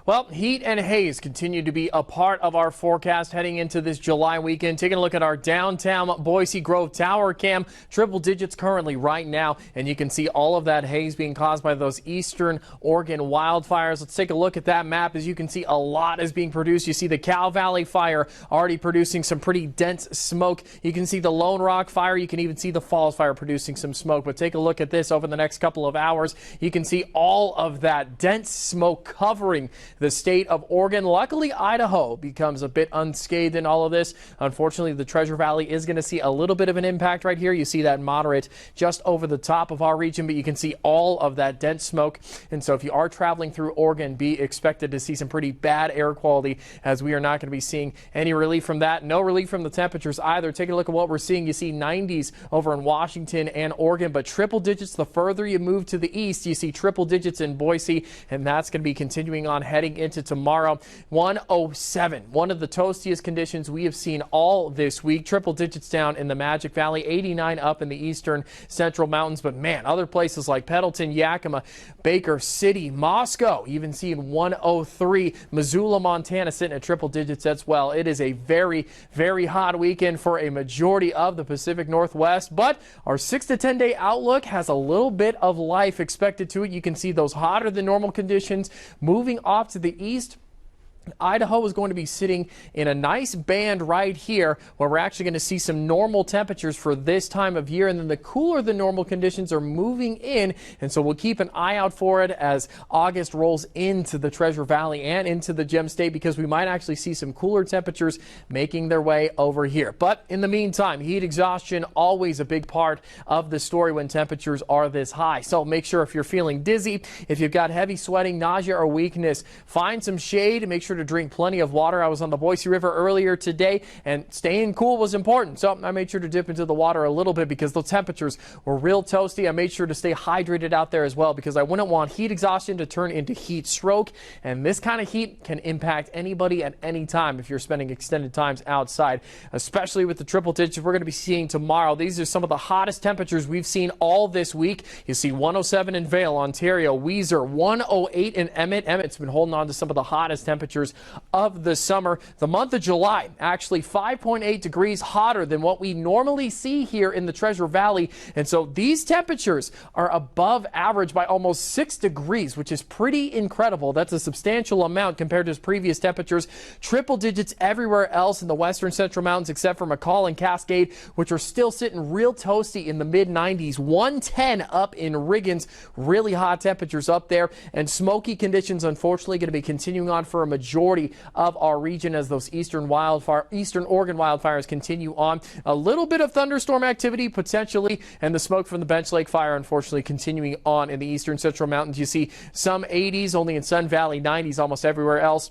Well, heat and haze continue to be a part of our forecast heading into this July weekend. Taking a look at our downtown Boise Grove tower cam, triple digits currently right now, and you can see all of that haze being caused by those eastern Oregon wildfires. Let's take a look at that map. As you can see, a lot is being produced. You see the Cow Valley fire already producing some pretty dense smoke. You can see the Lone Rock fire. You can even see the Falls fire producing some smoke. But take a look at this over the next couple of hours. You can see all of that dense smoke covering the state of Oregon. Luckily, Idaho becomes a bit unscathed in all of this. Unfortunately, the Treasure Valley is going to see a little bit of an impact right here. You see that moderate just over the top of our region, but you can see all of that dense smoke. And so if you are traveling through Oregon, be expected to see some pretty bad air quality, as we are not going to be seeing any relief from that. No relief from the temperatures either. Take a look at what we're seeing. You see 90s over in Washington and Oregon, but triple digits the further you move to the east. You see triple digits in Boise, and that's going to be continuing on heading into tomorrow. 107, one of the toastiest conditions we have seen all this week. Triple digits down in the Magic Valley, 89 up in the eastern central mountains. But man, other places like Pendleton, Yakima, Baker City, Moscow, even seeing 103. Missoula, Montana sitting at triple digits as well. It is a very, very hot weekend for a majority of the Pacific Northwest, but our 6 to 10 day outlook has a little bit of life expected to it. You can see those hotter than normal conditions moving off to the east. Idaho is going to be sitting in a nice band right here, where we're actually going to see some normal temperatures for this time of year, and then the cooler than normal conditions are moving in, and so we'll keep an eye out for it as August rolls into the Treasure Valley and into the Gem State, because we might actually see some cooler temperatures making their way over here. But in the meantime, heat exhaustion, always a big part of the story when temperatures are this high. So make sure, if you're feeling dizzy, if you've got heavy sweating, nausea, or weakness, find some shade. Make sure to drink plenty of water. I was on the Boise River earlier today, and staying cool was important. So I made sure to dip into the water a little bit because the temperatures were real toasty. I made sure to stay hydrated out there as well, because I wouldn't want heat exhaustion to turn into heat stroke. And this kind of heat can impact anybody at any time if you're spending extended times outside, especially with the triple digits we're going to be seeing tomorrow. These are some of the hottest temperatures we've seen all this week. You see 107 in Vail, Ontario, Weiser, 108 in Emmett. Emmett's been holding on to some of the hottest temperatures of the summer. The month of July, actually 5.8 degrees hotter than what we normally see here in the Treasure Valley. And so these temperatures are above average by almost 6 degrees, which is pretty incredible. That's a substantial amount compared to previous temperatures. Triple digits everywhere else in the western central mountains, except for McCall and Cascade, which are still sitting real toasty in the mid 90s. 110 up in Riggins. Really hot temperatures up there, and smoky conditions, unfortunately, going to be continuing on for a majority of our region as those eastern Oregon wildfires continue on. A little bit of thunderstorm activity potentially, and the smoke from the Bench Lake fire unfortunately continuing on in the eastern central mountains. You see some 80s only in Sun Valley, 90s almost everywhere else.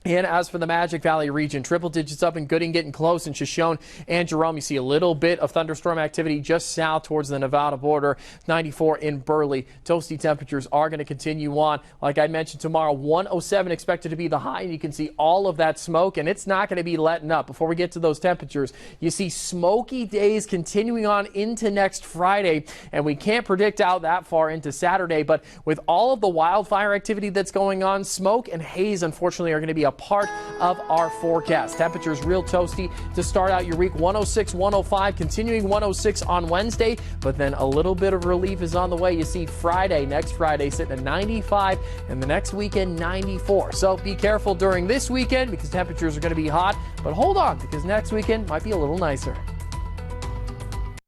And as for the Magic Valley region, triple digits up in Gooding, getting close in Shoshone and Jerome. You see a little bit of thunderstorm activity just south towards the Nevada border. 94 in Burley. Toasty temperatures are going to continue on. Like I mentioned, tomorrow 107 expected to be the high, and you can see all of that smoke, and it's not going to be letting up. Before we get to those temperatures, you see smoky days continuing on into next Friday, and we can't predict out that far into Saturday, but with all of the wildfire activity that's going on, smoke and haze unfortunately are going to be a part of our forecast. Temperatures real toasty to start out your week. 106, 105, continuing 106 on Wednesday, but then a little bit of relief is on the way. You see Friday, next Friday, sitting at 95, and the next weekend 94. So be careful during this weekend because temperatures are going to be hot, but hold on, because next weekend might be a little nicer.